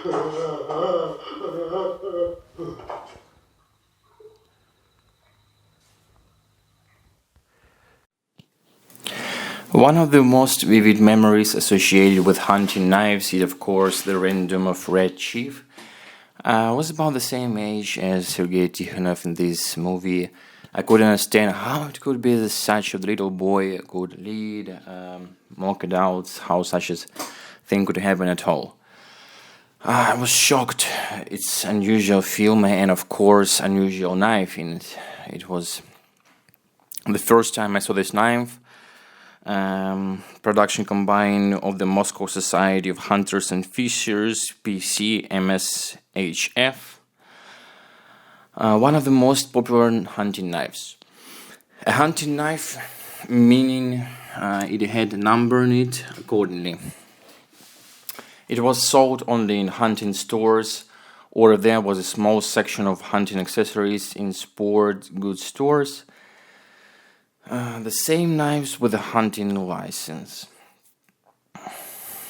One of the most vivid memories associated with hunting knives is, of course, the random of Red Chief. I was about the same age as Sergei Tikhonov in this movie. I couldn't understand how it could be that such a little boy could lead mock adults, how such a thing could happen at all. I was shocked. It's unusual film and, of course, unusual knife in it. It was the first time I saw this knife. Production combined of the Moscow Society of Hunters and Fishers, PCMSHF, one of the most popular hunting knives. A hunting knife, meaning it had a number in it accordingly. It was sold only in hunting stores, or there was a small section of hunting accessories in sport goods stores. The same knives with a hunting license.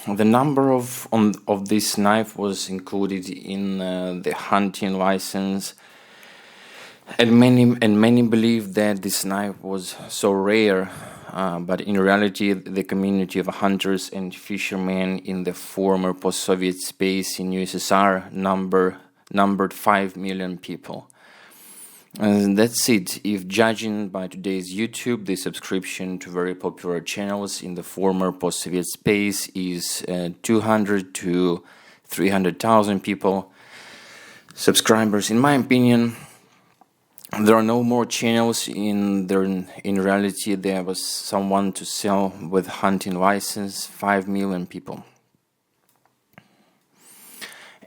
The number of this knife was included in the hunting license, and many believe that this knife was so rare, but in reality, the community of hunters and fishermen in the former post-Soviet space in USSR numbered 5 million people. And that's it. If judging by today's YouTube, the subscription to very popular channels in the former post-Soviet space is 200 to 300,000 people. Subscribers, in my opinion, there are no more channels in reality. There was someone to sell with hunting license, 5 million people.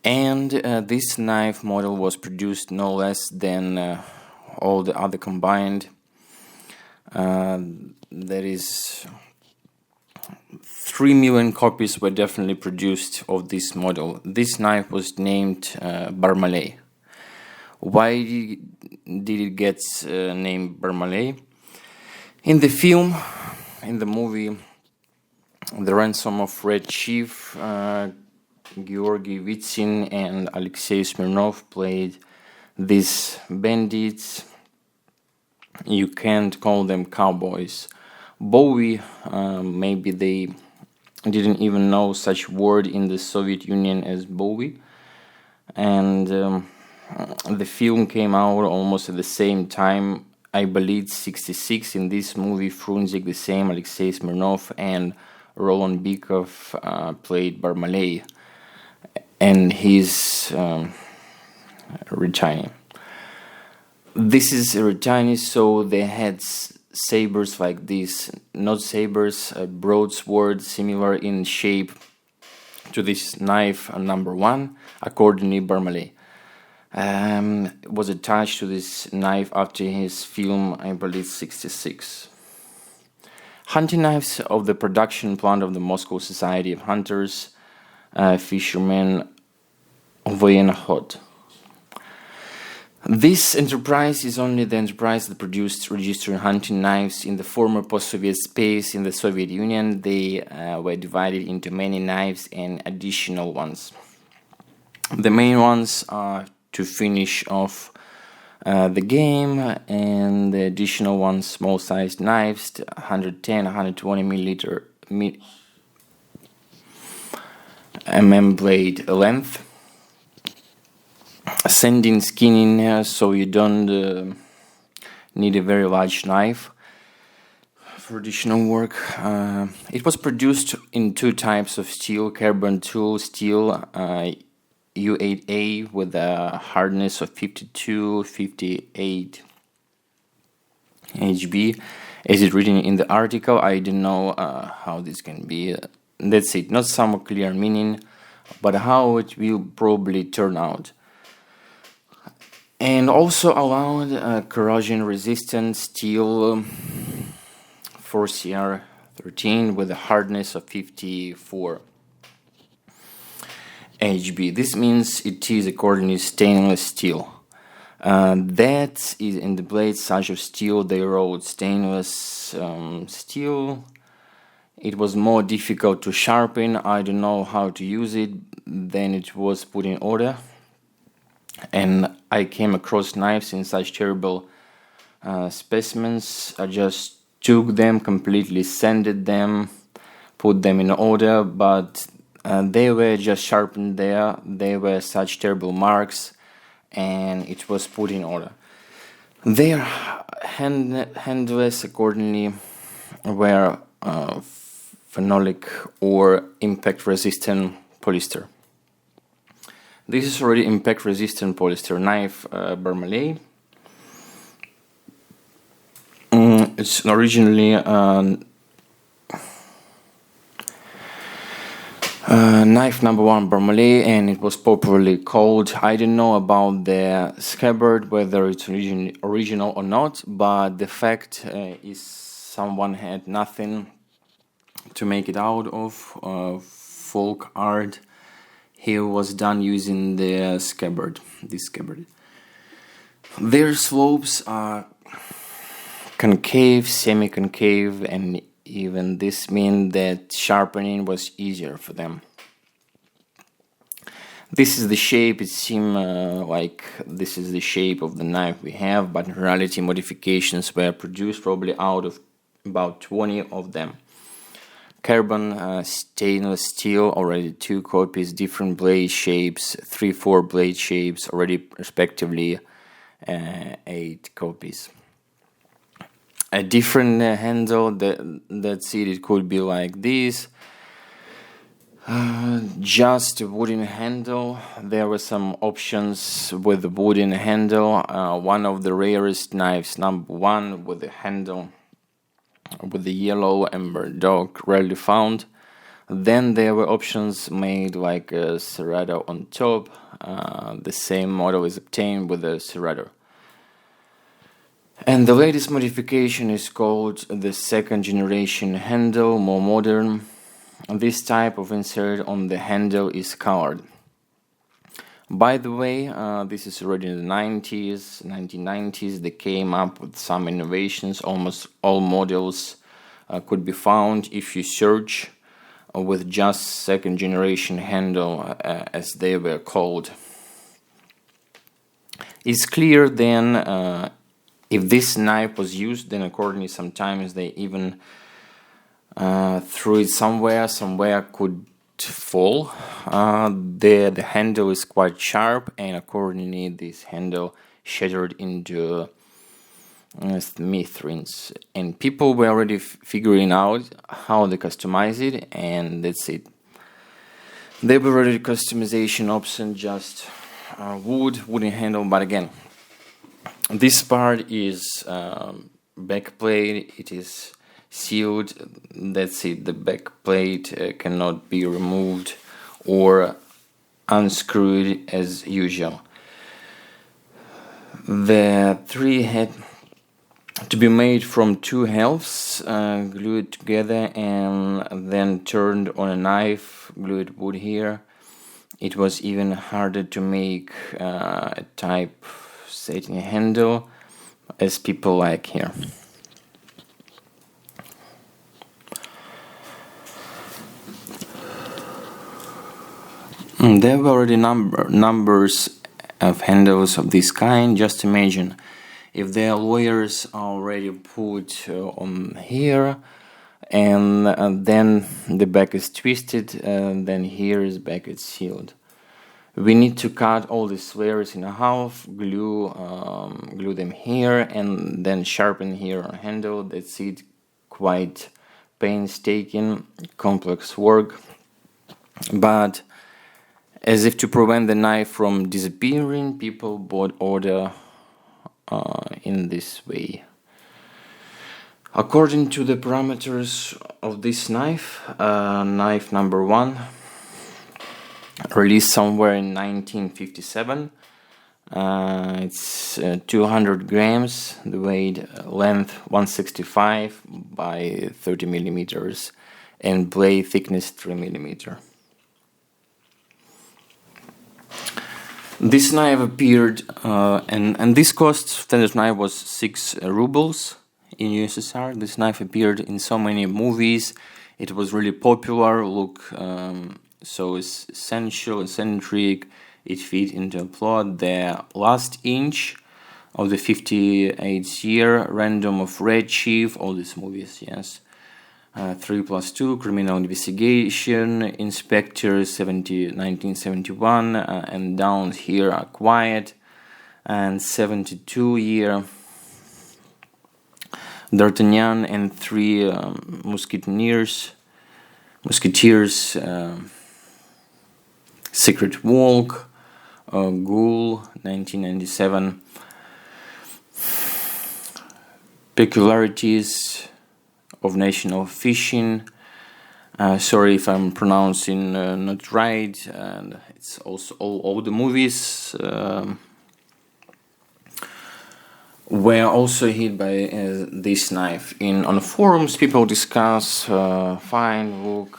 And this knife model was produced no less than all the other combined. That is 3 million copies were definitely produced of this model. This knife was named Barmaley. Why did it get named Barmaley? In the film, in the movie, The Ransom of Red Chief, Georgy Vitsin and Alexei Smirnov played these bandits. You can't call them cowboys. Bowie, maybe they didn't even know such word in the Soviet Union as Bowie. And the film came out almost at the same time. I believe 66. In this movie, Frunzik the same, Alexei Smirnov and Roland Bykov played Barmaley. And he's Rutiny. This is Rutiny, so they had sabers like this, not sabers, a broadsword similar in shape to this knife number 1, accordingly Barmaley. Was attached to this knife after his film, I believe 66. Hunting knives of the production plant of the Moscow Society of Hunters, Fishermen, Voyenkhod. This enterprise is only the enterprise that produced registered hunting knives in the former post-Soviet space in the Soviet Union. They were divided into many knives and additional ones. The main ones are to finish off the game, and the additional ones, small-sized knives, 110, 120 millimeter blade length. Sanding, skinning, so you don't need a very large knife for additional work. It was produced in 2 types of steel: carbon tool steel U8A with a hardness of 52-58 HB. As it written in the article, I don't know how this can be. That's it. Not some clear meaning, but how it will probably turn out. And also allowed corrosion-resistant steel 4CR13 with a hardness of 54 HB. This means it is accordingly stainless steel. That is in the blade such of steel. They wrote stainless steel It was more difficult to sharpen. I don't know how to use it. Then it was put in order. And I came across knives in such terrible specimens. I just took them, completely sanded them, put them in order, but they were just sharpened there. They were such terrible marks, and it was put in order. Their handles accordingly were phenolic or impact-resistant polyester. This is already impact-resistant polyester knife, Barmaley. It's originally knife number 1 Barmaley, and it was popularly called. I don't know about the scabbard, whether it's original or not, but the fact is someone had nothing to make it out of, folk art. He was done using the scabbard, this scabbard. Their slopes are concave, semi-concave, and even this means that sharpening was easier for them. This is the shape. It seems like this is the shape of the knife we have, but in reality modifications were produced probably out of about 20 of them. Carbon, stainless steel, already 2 copies, different blade shapes, 3-4 blade shapes, already respectively 8 copies. A different handle, that's it could be like this. Just a wooden handle. There were some options with the wooden handle. One of the rarest knives, number 1, with the handle with the yellow ember dog, rarely found. Then there were options made like a serrato on top. The same model is obtained with a serrato. And the latest modification is called the 2nd generation handle, more modern. This type of insert on the handle is colored. By the way, this is already in the 1990s. They came up with some innovations. Almost all models could be found if you search with just 2nd generation handle, as they were called. It's clear then, if this knife was used, then accordingly sometimes they even threw it somewhere could fall. The handle is quite sharp, and accordingly this handle shattered into smithereens, and people were already figuring out how they customize it, and that's it. They were already customization option, just wooden handle. But again, this part is back plate. It is sealed. That's it. The back plate cannot be removed or unscrewed as usual. The 3 had to be made from 2 halves, glued together and then turned on a knife, glued wood here. It was even harder to make a type setting handle as people like here. There were already numbers of handles of this kind. Just imagine if their lawyers are already put on here, and then the back is twisted, and then here is back is sealed. We need to cut all these layers in half, glue them here, and then sharpen here on handle. That's it. Quite painstaking, complex work, but as if to prevent the knife from disappearing, people bought order in this way. According to the parameters of this knife, knife number 1, released somewhere in 1957. It's 200 grams, the weight, length 165 by 30 millimeters, and blade thickness 3 millimeter. This knife appeared, and this cost, standard knife was 6 rubles in USSR. This knife appeared in so many movies It was really popular, look, so it's essential, eccentric, it fit into a plot. The Last Inch of the 58th Year, Random of Red Chief, all these movies, yes. 3+2, Criminal Investigation, Inspector 1971, and Down Here Are Quiet, and 72 Year, D'Artagnan and Three Musketeers, Secret Walk, Ghoul, 1997, Peculiarities of National Fishing. Sorry if I'm pronouncing not right. And it's also all the movies were also hit by this knife. On forums, people discuss, fine, look,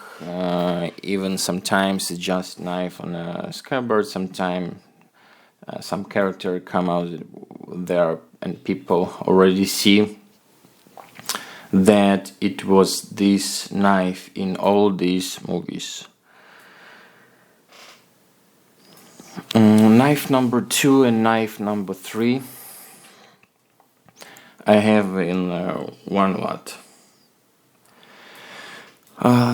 even sometimes it's just knife on a scabbard. Sometimes some character come out there, and people already see that it was this knife in all these movies. Knife number 2 and knife number 3 I have in one lot.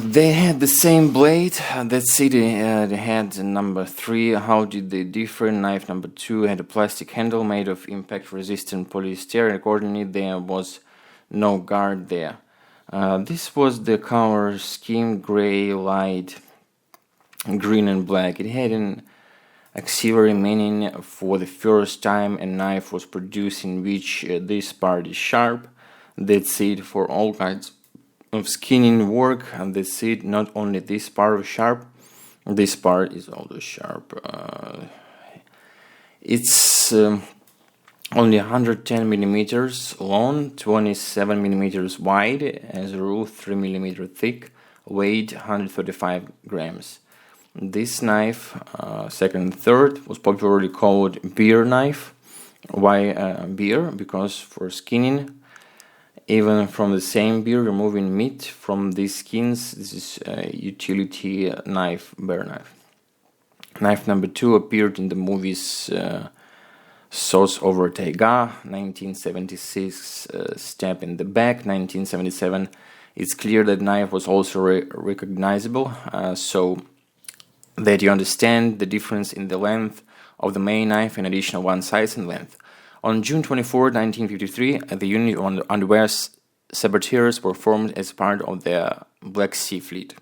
They had the same blade. That's it. They had number 3. How did they differ? Knife number 2 had a plastic handle made of impact-resistant polyester. Accordingly, there was no guard there. This was the color scheme: gray, light, green, and black. It had an auxiliary meaning. For the first time a knife was produced in which this part is sharp. That's it. For all kinds of skinning work, and that's it. Not only this part is sharp, this part is also sharp. It's only 110 millimeters long, 27 millimeters wide, as a rule 3 millimeter thick, weight 135 grams. This knife, second and third, was popularly called beer knife. Why beer? Because for skinning, even from the same beer, removing meat from these skins, this is a utility knife, beer knife. Knife number 2 appeared in the movies Sauce Over Taiga, 1976, Stab in the Back, 1977. It's clear that knife was also recognizable, so that you understand the difference in the length of the main knife in additional one size and length. On June 24, 1953, the unit on the underwear saboteurs were formed as part of the Black Sea Fleet.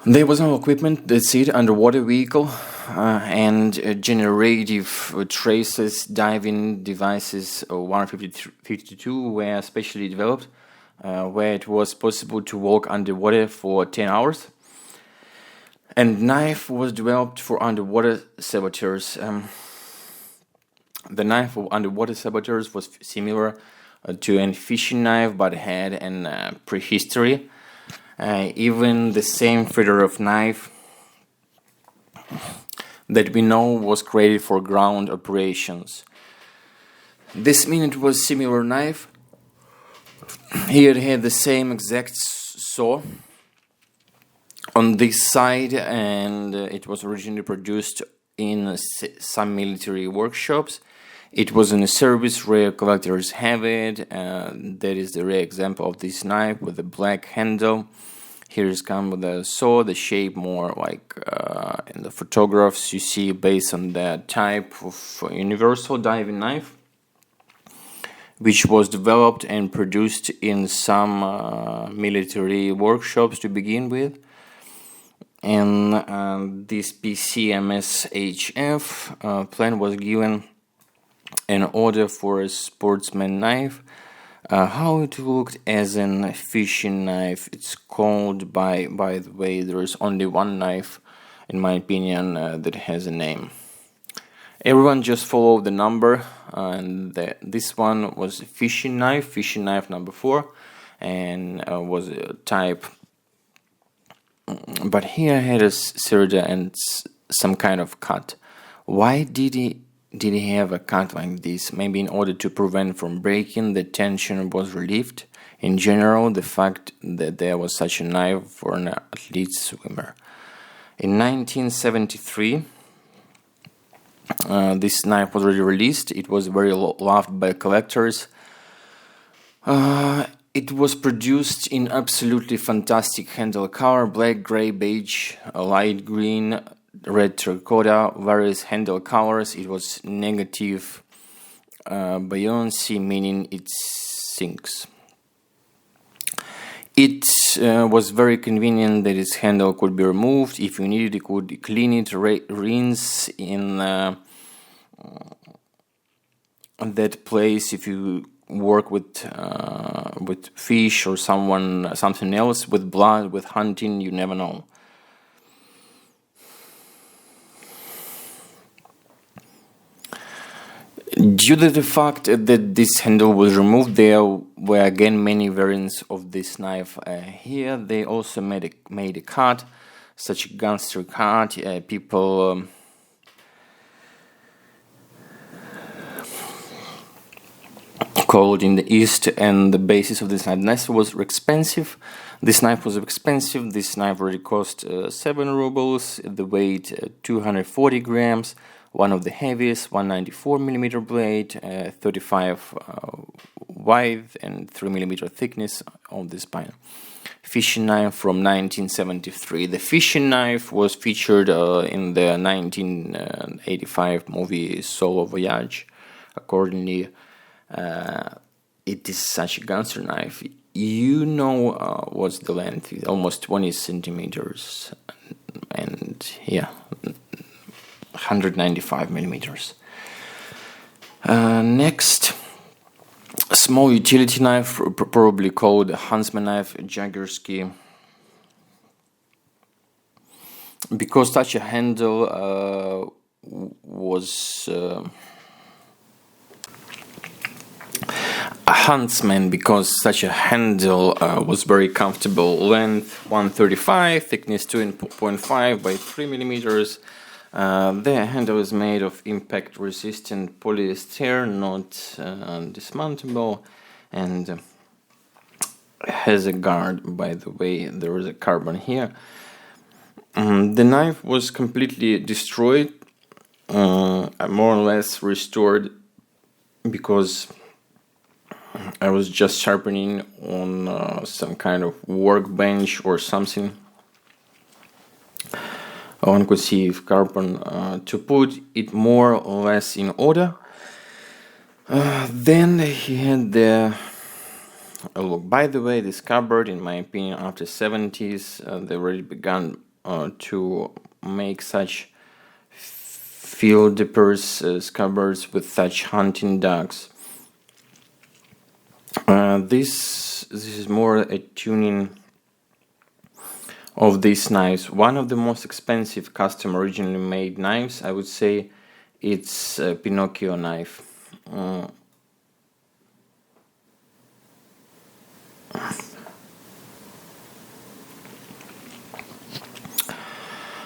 There was no equipment, that's it. Underwater vehicle and generative traces, diving devices 152 were specially developed, where it was possible to walk underwater for 10 hours. And knife was developed for underwater saboteurs. The knife for underwater saboteurs was similar to a fishing knife, but had an prehistory. Even the same Fedorov knife that we know was created for ground operations. This means it was similar knife. Here it had the same exact saw on this side, and it was originally produced in some military workshops. It was in a service, rare collectors have it, and that is the rare example of this knife with a black handle. Here is come with a saw, the shape more like in the photographs you see, based on the type of universal diving knife, which was developed and produced in some military workshops to begin with. And this PCMSHF plan was given an order for a sportsman knife. How it looked as a fishing knife, it's called by the way, there is only one knife, in my opinion, that has a name. Everyone just followed the number, and this one was fishing knife number 4, and was a type. But here I had a serrature and some kind of cut. Why did did he have a cut like this? Maybe in order to prevent from breaking, the tension was relieved. In general, the fact that there was such a knife for an athlete swimmer. In 1973, this knife was already released. It was very loved by collectors. It was produced in absolutely fantastic handle color: black, gray, beige, light green, red terracotta, various handle colors. It was negative buoyancy, meaning it sinks. It was very convenient that its handle could be removed. If you needed, you could clean it, rinse in that place. If you work with fish or something else, with blood, with hunting, you never know. Due to the fact that this handle was removed, there were again many variants of this knife here. They also made a cut, such a gangster cut. People called in the East, and the basis of this knife was expensive. This knife was expensive. This knife already cost 7 rubles. The weight 240 grams. One of the heaviest, 194mm blade, 35 wide and 3mm thickness on the spine. Fishing knife from 1973. The fishing knife was featured in the 1985 movie Solo Voyage. Accordingly, it is such a gangster knife. You know what's the length? It's almost 20 centimeters, and yeah, 195mm. Next, a small utility knife, probably called a huntsman knife, Yegersky. Because such a handle was a huntsman, because such a handle was very comfortable. Length 135, thickness 2.5 by 3mm. The handle is made of impact-resistant polyester, not dismountable, and has a guard. By the way, there is a carbon here. The knife was completely destroyed, more or less restored, because I was just sharpening on some kind of workbench or something. One could see if carbon to put it more or less in order. Then he had the look. By the way, this cupboard, in my opinion, after 70s, they already began to make such field dippers, cupboards with such hunting dogs. This is more a tuning of these knives. One of the most expensive custom originally made knives, I would say, it's a Pinocchio knife.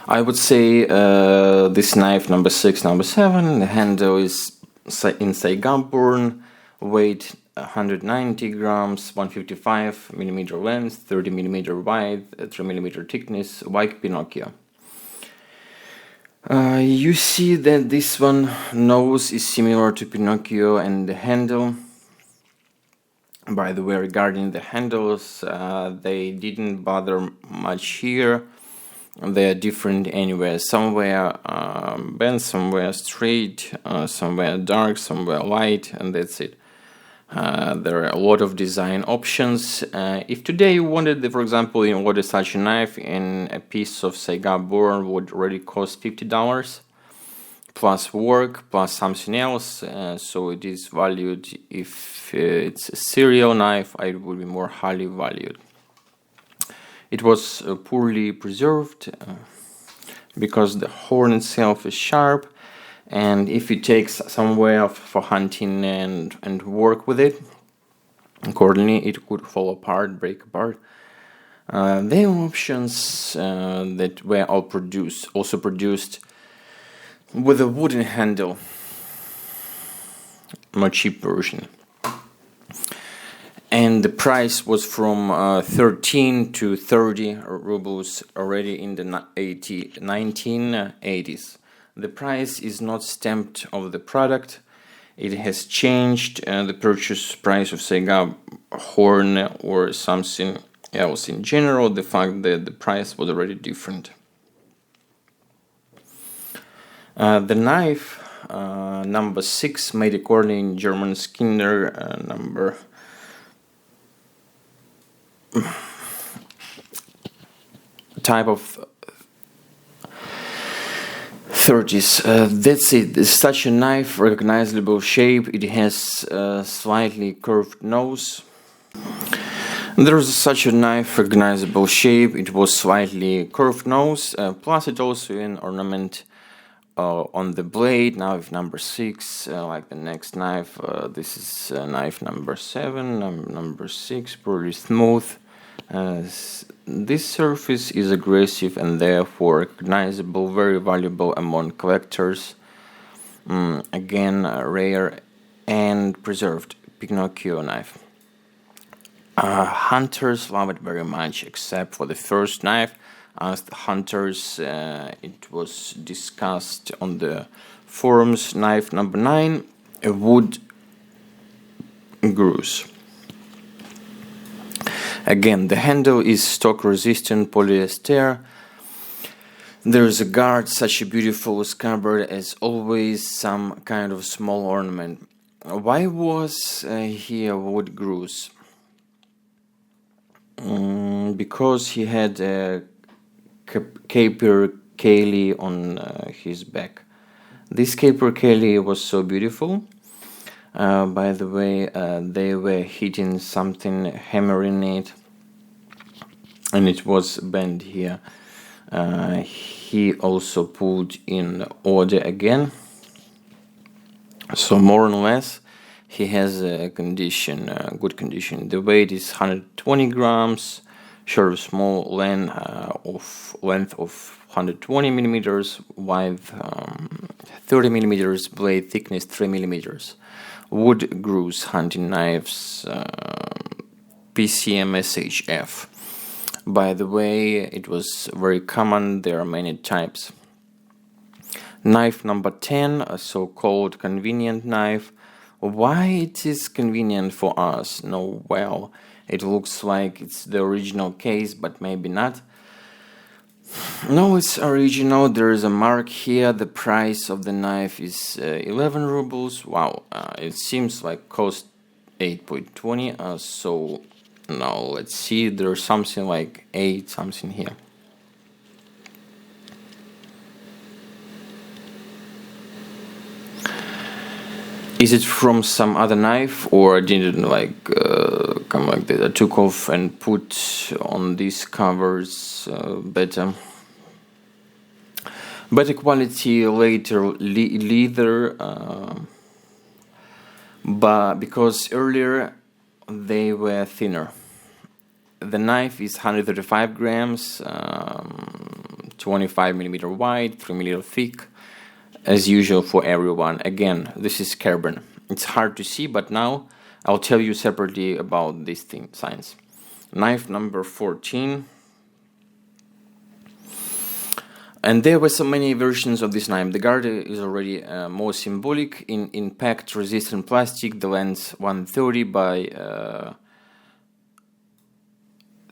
I would say this knife number 6, number 7, the handle is in Saigon, weight 190 grams, 155mm length, 30mm wide, 3mm thickness, white Pinocchio. You see that this one nose is similar to Pinocchio, and the handle. By the way, regarding the handles, they didn't bother much here. They are different anywhere. Somewhere bent, somewhere straight, somewhere dark, somewhere light, and that's it. There are a lot of design options. If today you wanted, for example, you order such a knife, and a piece of Saigon board would already cost $50, plus work, plus something else. So it is valued. If it's a serial knife, it would be more highly valued. It was poorly preserved because the horn itself is sharp. And if you take somewhere for hunting and work with it, accordingly, it could fall apart, break apart. There are options that were also produced with a wooden handle. more cheap version. And the price was from 13 to 30 rubles already in the 1980s. The price is not stamped of the product. It has changed the purchase price of cigar horn or something else. In general, the fact that the price was already different. The knife number 6, made according German Skinner number type of 30s. That's it. It's such a knife, recognizable shape. It has a slightly curved nose. There's such a knife, recognizable shape. It was slightly curved nose. Plus, it also an ornament on the blade. Knife number 6, like the next knife. This is knife number 7. Number 6, pretty smooth. This surface is aggressive and therefore recognizable, very valuable among collectors. Again, rare and preserved Pinocchio knife. Hunters love it very much, except for the first knife. As the hunters, it was discussed on the forums. Knife number 9, a wood goose. Again, the handle is stock-resistant polyester. There's a guard, such a beautiful scabbard, as always, some kind of small ornament. Why was here wood goose? Because he had a Capercaillie on his back. This Capercaillie was so beautiful. By the way, they were hitting something, hammering it, and it was bent here. He also put in order again. So more or less, he has a condition, good condition. The weight is 120 grams, short of small length of 120 millimeters, wide 30 millimeters, blade thickness 3 millimeters. Wood goose hunting knives, PCM-SHF. By the way, it was very common, there are many types. Knife number 10, a so-called convenient knife. Why it is convenient for us? No, well, it looks like it's the original case, but maybe not. No, it's original. There is a mark here. The price of the knife is 11 rubles. Wow, it seems like cost 8.20. So now let's see. There's something like 8 something here. Is it from some other knife, or didn't come like this? I took off and put on these covers better quality later leather, but because earlier they were thinner. The knife is 135 grams, 25 millimeter wide, 3 millimeter thick. As usual for everyone. Again, this is carbon. It's hard to see, but now I'll tell you separately about these signs. Knife number 14. And there were so many versions of this knife. The guard is already more symbolic. In impact resistant plastic, the length 130 by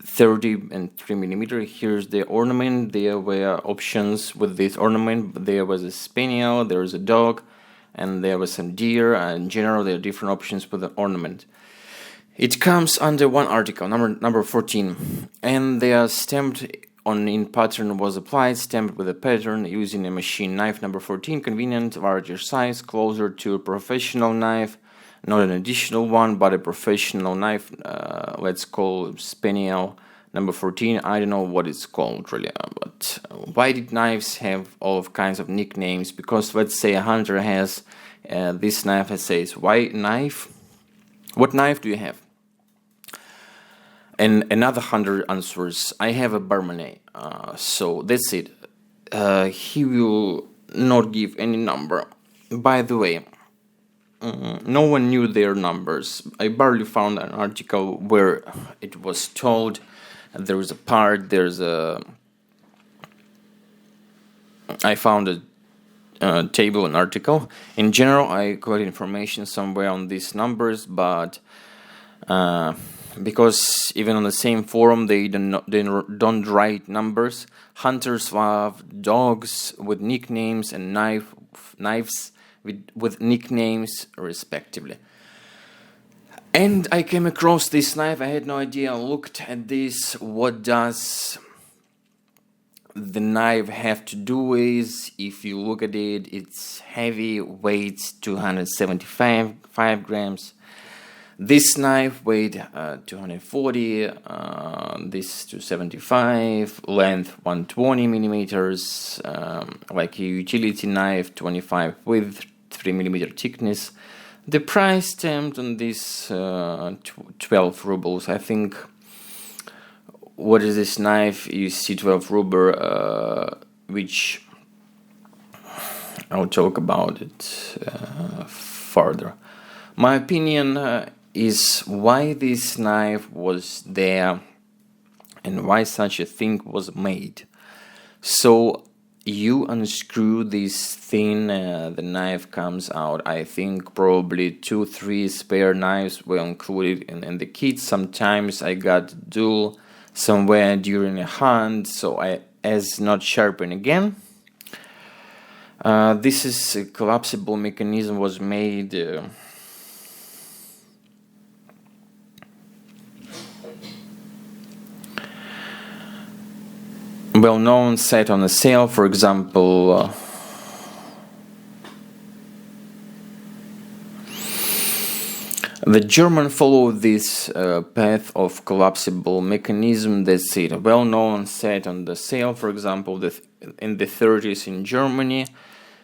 30 and 3 millimeter. Here's the ornament. There were options with this ornament. There was a spaniel, there was a dog, and there was some deer. In general, there are different options with the ornament. It comes under one article, number 14, and they are stamped on in pattern was applied, stamped with a pattern using a machine. Knife number 14, convenient, larger size, closer to a professional knife. Not an additional one, but a professional knife. Let's call spaniel number 14. I don't know what it's called really, but why did knives have all kinds of nicknames? Because let's say a hunter has this knife that says, "Why knife? What knife do you have?" And another hunter answers, "I have a Barmaley." So that's it. He will not give any number. By the way, no one knew their numbers. I barely found an article where it was told there's a part, I found a table, an article. In general, I got information somewhere on these numbers, but because even on the same forum they don't write numbers. Hunters love dogs with nicknames and knives with nicknames respectively. And I came across this knife. I had no idea. I looked at this. What does the knife have to do with? If you look at it, it's heavy, weighs 275 grams. This knife weighed 240, this 275, length 120 millimeters, like a utility knife, 25 width, 3 millimeter thickness. The price stamped on this 12 rubles. I think. What is this knife? You see 12 ruble, which I'll talk about it further. My opinion is why this knife was there and why such a thing was made. So you unscrew this thing, the knife comes out. I think probably 2-3 spare knives were included in the kit. Sometimes I got dual somewhere during a hunt, so I as not sharpen again. This is a collapsible mechanism, was made well known, set on a sale, for example. The German followed this path of collapsible mechanism. That's it. A well-known set on the sale, for example, in the 30s in Germany.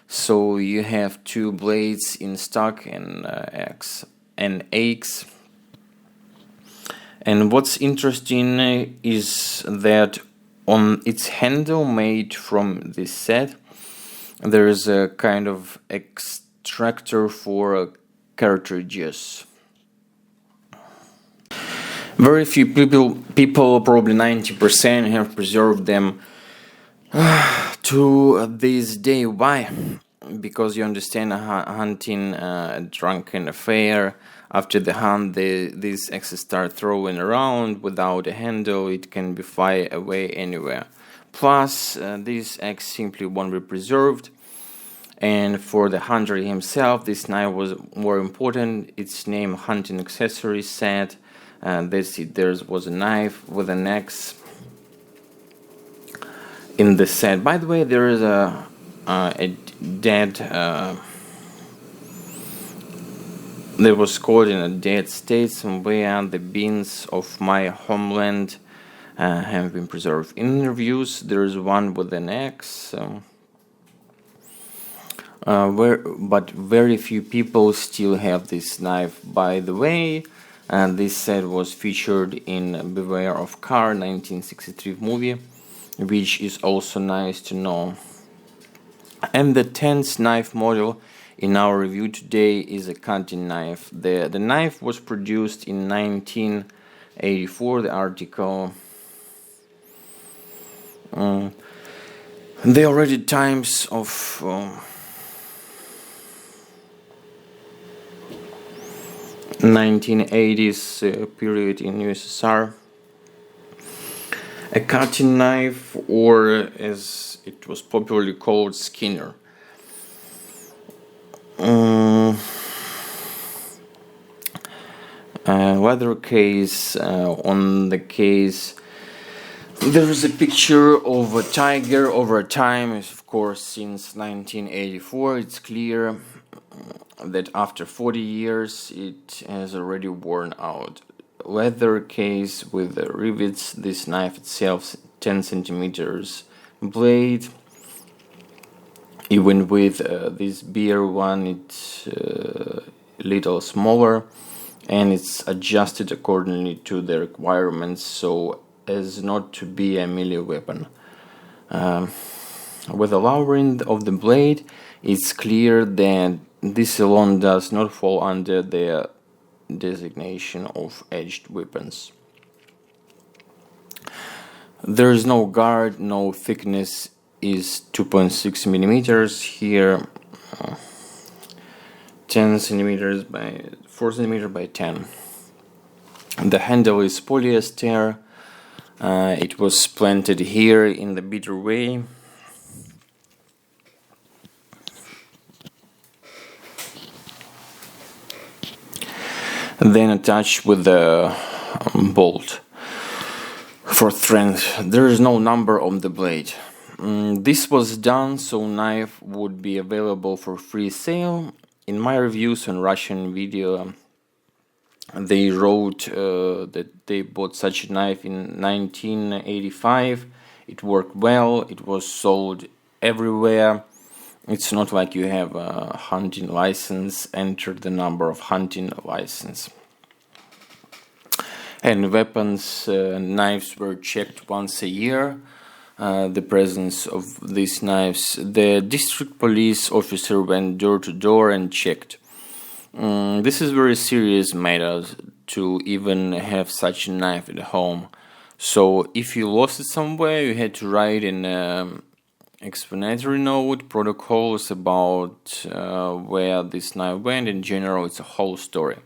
So you have two blades in stock and X. And what's interesting is that on its handle made from this set, there is a kind of extractor for cartridges. Very few people, probably 90%, have preserved them to this day. Why? Because you understand, hunting, a drunken affair. After the hunt, these axes start throwing around without a handle. It can be fly away anywhere. Plus, this axe simply won't be preserved. And for the hunter himself, this knife was more important. Its name, hunting accessory set. That's it. There was a knife with an axe in the set. By the way, there is a dead. There was caught in a dead state somewhere. The beans of my homeland have been preserved. In interviews, there is one with an axe. But very few people still have this knife. By the way, this set was featured in Beware of Car, 1963 movie, which is also nice to know. And the 10th knife model in our review today is a cutting knife. The knife was produced in 1984. The article. The already times of 1980s period in USSR. A cutting knife, or as it was popularly called, skinner. Leather case. On the case, there is a picture of a tiger over time. Of course, since 1984, it's clear that after 40 years it has already worn out. Leather case with rivets. This knife itself 10 centimeters blade. Even with this beer one, it's a little smaller, and it's adjusted accordingly to the requirements so as not to be a melee weapon. With the lowering of the blade, it's clear that this alone does not fall under the designation of edged weapons. There is no guard, no thickness is 2.6 millimeters. Here 10 centimeters by 4 centimeters by 10. The handle is polyester. It was planted here in the bitter way. Then attached with the bolt for strength. There is no number on the blade. This was done so knife would be available for free sale. In my reviews on Russian video, they wrote that they bought such a knife in 1985. It worked well. It was sold everywhere. It's not like you have a hunting license, enter the number of hunting license. And weapons, knives were checked once a year. The presence of these knives. The district police officer went door to door and checked. This is very serious matter to even have such a knife at home. So if you lost it somewhere, you had to write an explanatory note, protocols about where this knife went. In general, it's a whole story.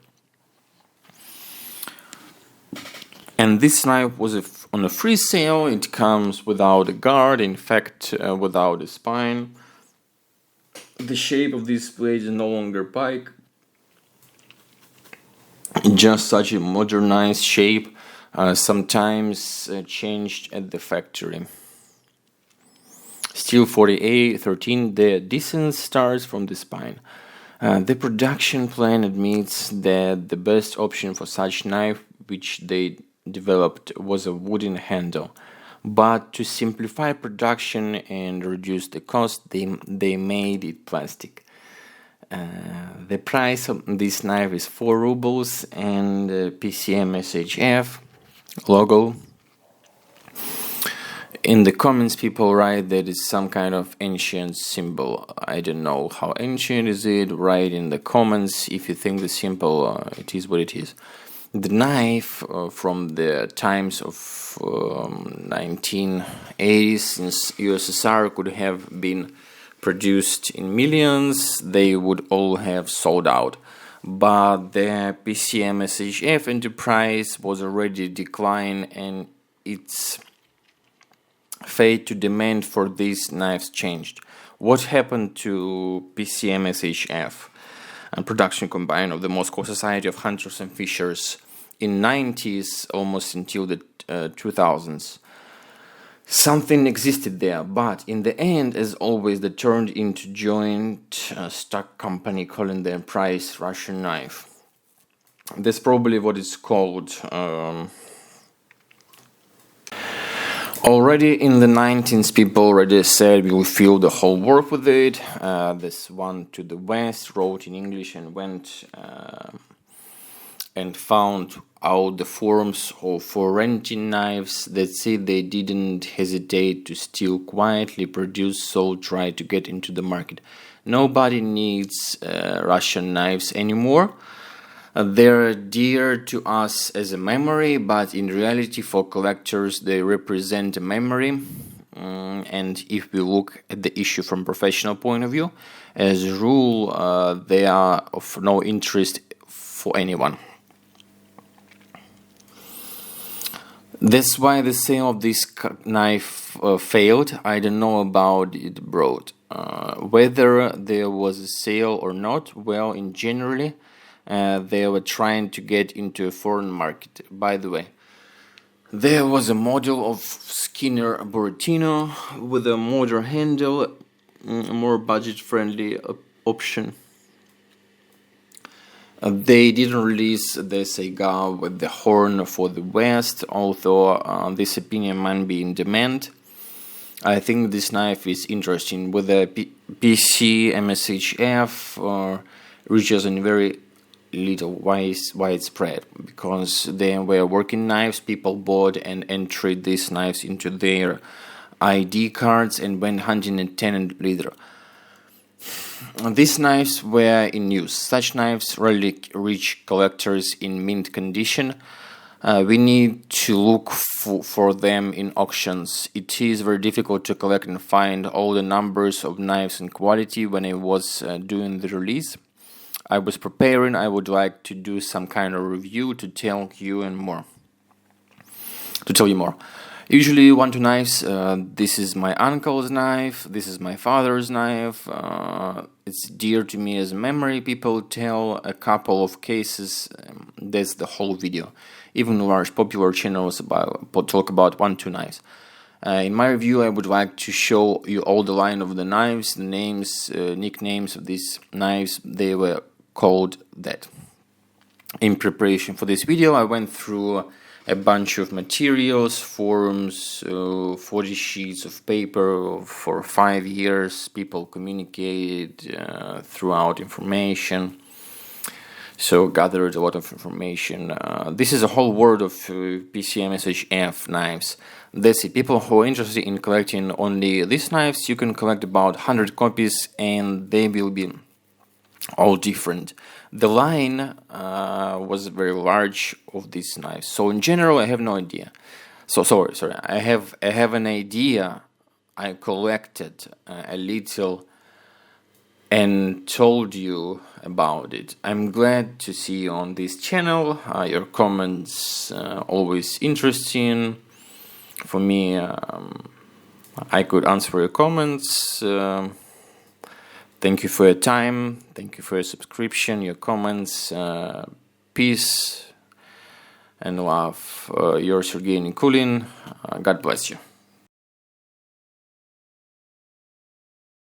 And this knife was on a free sale. It comes without a guard, in fact, without a spine. The shape of this blade is no longer pike, just such a modernized shape, sometimes changed at the factory. Steel 48-13, the distance starts from the spine. The production plan admits that the best option for such knife, which they developed, was a wooden handle. But to simplify production and reduce the cost, they made it plastic. The price of this knife is 4 rubles and PCM SHF logo. In the comments, people write that it's some kind of ancient symbol. I don't know how ancient is it. Write in the comments if you think the symbol it is what it is. The knife from the times of 1980s, since USSR could have been produced in millions, they would all have sold out. But the PCM SHF enterprise was already declined, and its fate to demand for these knives changed. What happened to PCM SHF? And production combined of the Moscow Society of Hunters and Fishers in 90s almost until the 2000s. Something existed there, but in the end, as always, they turned into joint stock company calling the price Russian knife. That's probably what it's called. Already in the 19th, people already said we will fill the whole world with it. This one to the west wrote in English and went and found out the forms for renting knives. That's it. They didn't hesitate to still quietly produce, so try to get into the market. Nobody needs Russian knives anymore. They're dear to us as a memory, but in reality for collectors they represent a memory. And if we look at the issue from professional point of view, as a rule they are of no interest for anyone. That's why the sale of this knife failed. I don't know about it abroad. Whether there was a sale or not, well, in generally, they were trying to get into a foreign market. By the way, there was a model of Skinner Buratino with a modern handle, a more budget-friendly option. They didn't release the cigar with the horn for the West, although this opinion might be in demand. I think this knife is interesting with the PC MSHF reaches in very little widespread, because they were working knives. People bought and entered these knives into their ID cards and went hunting in 10 and later. These knives were in use. Such knives rarely reach collectors in mint condition. We need to look for them in auctions. It is very difficult to collect and find all the numbers of knives and quality. When I was doing the release, I was preparing. I would like to do some kind of review to tell you more. Usually 1-2 knives. This is my uncle's knife. This is my father's knife. It's dear to me as a memory. People tell a couple of cases. That's the whole video. Even large popular channels talk about 1-2 knives. In my review, I would like to show you all the line of the knives, the names, nicknames of these knives. They were called that. In preparation for this video, I went through a bunch of materials, forums, 40 sheets of paper. For 5 years, people communicated throughout information, so gathered a lot of information. This is a whole world of PCM/SHF knives. That's it. People who are interested in collecting only these knives, you can collect about 100 copies and they will be all different. The line was very large of these knives. So in general, I have no idea. Sorry. I have an idea. I collected a little and told you about it. I'm glad to see you on this channel. Your comments always interesting for me. I could answer your comments. Thank you for your time. Thank you for your subscription, your comments. Peace and love. Your Sergey Nikulin. God bless you.